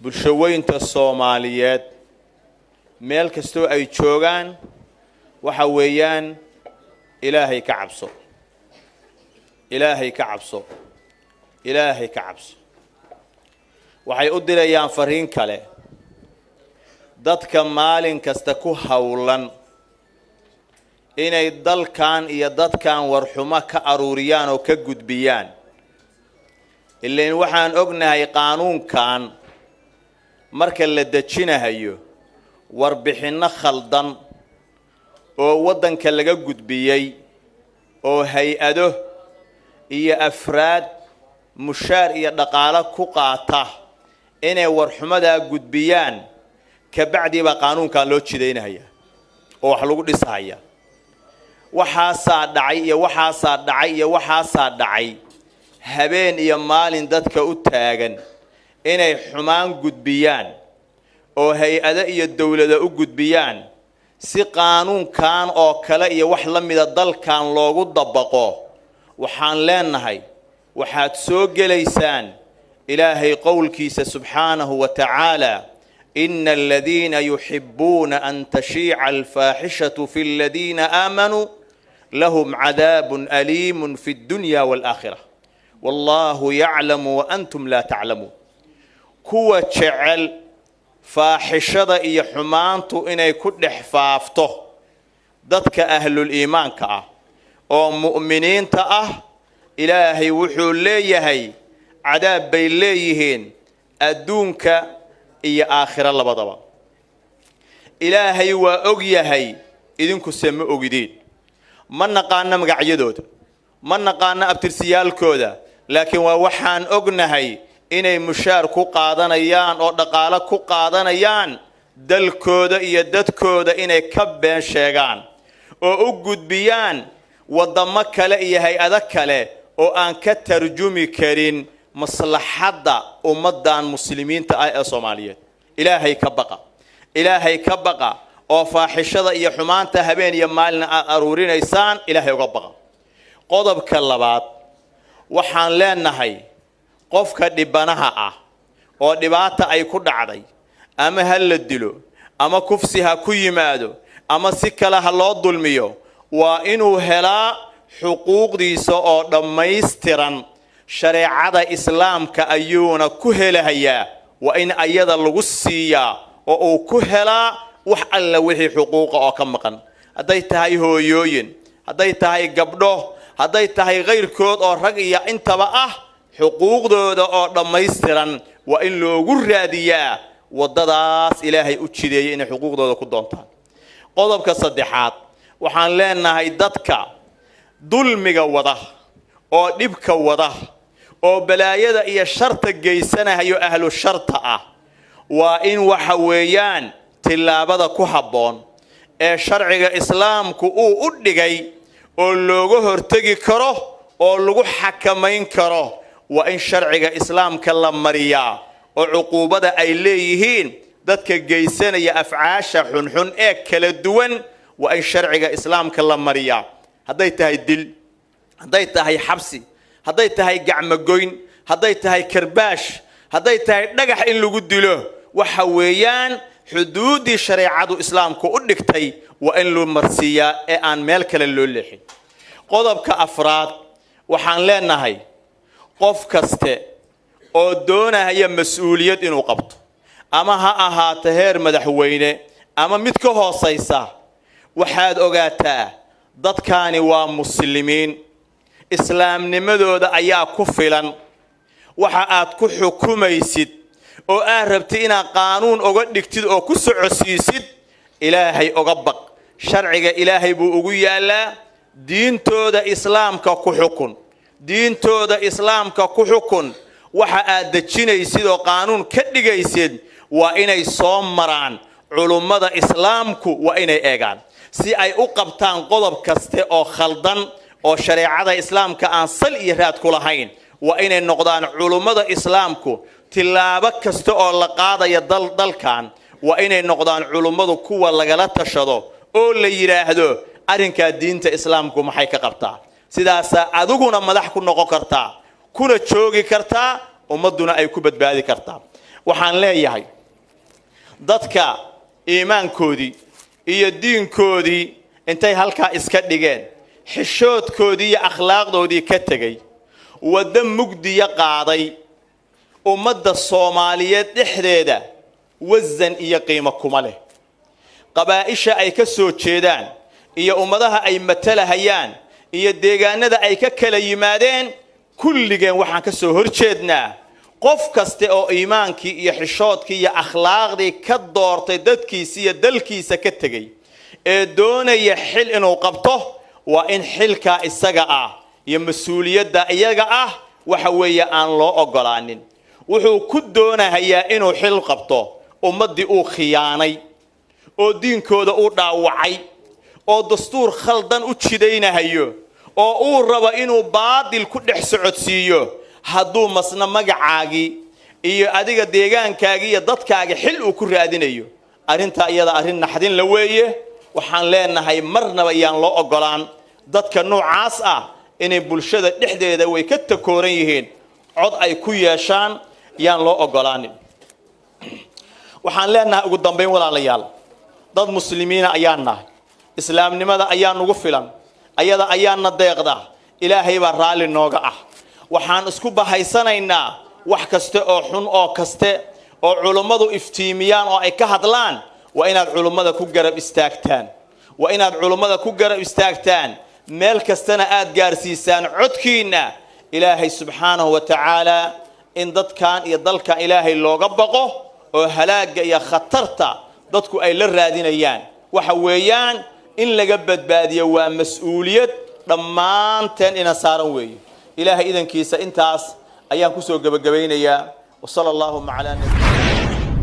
bulshooyinka Soomaaliyeed meel kastoo ay joogaan waxa weeyaan Ilaahay ka cabso Ilaahay ka cabso Ilaahay ka cabso waxay u dirayaan fariin kale dadka maalin kasta ku hawlan inay dalkan iyo dadkan warxuma ka aruuriyaan oo ka gudbiyaan ilaa waxaan ognahay qaanuunkan marka la dejinayo warbixino khaldan oo wadanka laga gudbiyay oo hay'ado iyo afraad mushaar iyo dhaqaale ku qaata inay warxumada gudbiyaan ka bacdi ba qaanuunkan loo jideynaya oo wax lagu dhisaya waxaasa dhacay habeen iyo maalin dadka u taagan inay xumaan gudbiyaan oo hay'ado iyo dawlado u gudbiyaan si qaanuunkan oo kale iyo wax la mid ah dalkan loogu dabaqo waxaan leenahay waxaad soo gelaysaan ilaahay qowlkiisa subhanahu wa ta'ala إن الذين يحبون أن تشيع الفاحشة في الذين آمنوا لهم عذاب أليم في الدنيا والآخرة والله يعلم وأنتم لا تعلمون كوة شعل فاحشة إيا حمانتو إني كل حفافته ضدك أهل الإيمان كأه أو مؤمنين تأه إلهي وحو ليهي عذاب بيليهين أدونك iyo aakhira labadaba ilaahay waa og yahay idinku sema ogideen ma naqaana magacyadooda ma naqaana abtirsiyaalkooda laakiin waa waxaan ognahay inay mushaar ku qaadanayaan oo dhaqaale ku qaadanayaan dalkooda iyo dadkooda inay ka been sheegaan oo u gudbiyaan wadamo kale iyo hay'ado kale oo aan ka tarjumi karin maslaxada ummadan muslimiinta ah ee Soomaaliyeed ilaahay ka baqa oo faaxishada iyo xumaanta habeen iyo maalin aruurinaysaan ilaahay uga baqa qodobka labaad waxaan leenahay qofka dhibanaha ah oo dhibaata ay ku dhacday ama hal la dilo ama kufsi ha ku yimaado ama si kale ha loo dulmiyo waa inuu helaa xuquuqdiisa oo dhammaystiran shareecada islaamka ayuuna ku helayaa waa in ayada lagu siiyaa oo uu ku helaa wax alla wixii xuquuqa oo ka maqan haday tahay hooyooyin haday tahay gabdho haday tahay qeyrkood oo rag iyo intaba ah xuquuqdooda oo dhammaystiran waa in loogu raadiyaa wadadaas ilaahay u jideeyay in xuquuqdooda ku doontaan qodobka saddexaad waxaan leenahay dadka dulmiga wada oo dhibka wada oo balaayada iyo sharta geysanayo ahlu sharta ah waa in waxa weeyaan tilaabada ku haboon ee sharciga islaamku uu u dhigay oo looga hortagi karo oo lagu xakameyn karo waa in sharciga islaamka la mariyaa oo cuquubada ay leeyihiin dadka geysanaya afcaasha xunxun ee kala duwan waa in sharciga islaamka la mariyaa haday tahay dil haday tahay xabsi haday tahay gacmo goyn haday tahay karbaash haday tahay dhagax in lagu dilo waxa weeyaan xuduudii shariicadu islaamku u dhigtay waa in loo marsiiyaa ee aan meel kale loo leexin qodobka afraad waxaan leenahay qof kaste oo doonaya mas'uuliyad inuu qabto ama ha ahaato heer madaxweyne ama mid ka hoosaysa waxaad ogaataa dadkaani waa muslimiin islaamnimadooda ayaa ku filan waxa aad ku xukumaysid oo aad rabtid inaad qaanuun uga dhigtid oo ku socodsiisid ilaahay uga baq sharciga ilaahay buu ugu yaalaa diintooda islaamka ku xukun diintooda islaamka ku xukun waxa aad dejinaysid oo qaanuun ka dhigaysid waa inay soo maraan culummada islaamku waa inay eegaan si ay u qabtaan qodob kaste oo khaldan oo shariicada islaamka aan sal iyo raad ku lahayn waa inay noqdaan culummada islaamku tilaabo kasta oo la qaadaya dalkan waa inay noqdaan culummadu kuwa lagala tashado oo la yiraahdo arrinka diinta islaamku maxay ka qabtaa sidaas adiguna madax ku noqon kartaa kuna joogi kartaa ummaduna ay ku badbaadi kartaa waxaan leeyahay dadka iimaankoodii iyo diinkoodii intay halkaa iska dhigeen xishoodkoodii iyo akhlaaqdoodii ka tegay waddo mugdiya qaaday ummadda Soomaaliyeed dhexdeeda wasan iyo qiimo kuma leh qabaa'isha ay ka soo jeedaan iyo ummadaha ay matalahayaan iyo deegaanada ay ka kala yimaadeen kulligeen waxaan ka soo horjeednaa qof kaste oo iimaankii iyo xishoodkii iyo akhlaaqdii ka doortay dadkiisa iyo dalkiisa ka tegay ee doonaya xil inuu qabto waa in xilka isaga ah iyo mas'uuliyadda iyaga ah waxa weeye aan loo ogolaanin wuxuu ku doonayaa inuu xil qabto ummadii uu khiyaanay oo diinkooda uu dhaawacay oo dastuur khaldan u jidaynayo oo uu rabo inuu baadil ku dhex socodsiiyo hadduu masna magacaagi iyo adiga deegaankaagi iyo dadkaaga xil uu ku raadinayo arinta iyada arin naxdin la weeye waxaan leenahay marnaba yaan loo ogolaan dadka noocaas ah inay bulshada dhexdeeda way ka takooran yihiin cod ay ku yeeshaan yaan loo ogolaanin waxaan leenahay ugu dambeyn walaalayaal dad muslimiina ayaan nahay islaamnimada ayaan ugu filan ayada ayaana deeqda ilaahay baa raali nooga ah waxaan isku bahaysanaynaa wax kaste oo xun oo kaste oo culimadu iftiimiyaan oo ay ka hadlaan waa inaad culimada ku garab istaagtaan waa inaad culimada ku garab istaagtaan meel kastana aad gaarsiisaan codkiina ilaahay subxaanahu wa ta'ala in dadkan iyo dalkan ilaahay looga baqo oo halaaga iyo khatarta dadku ay la raadinayaan waxa weeyaan in laga badbaadiyo waa mas'uuliyad dhammaanteen ina saaran weeye ilaahay idankiisa intaas ayaan ku soo gabagabaynayaa wa sallallahu ala nabiyyina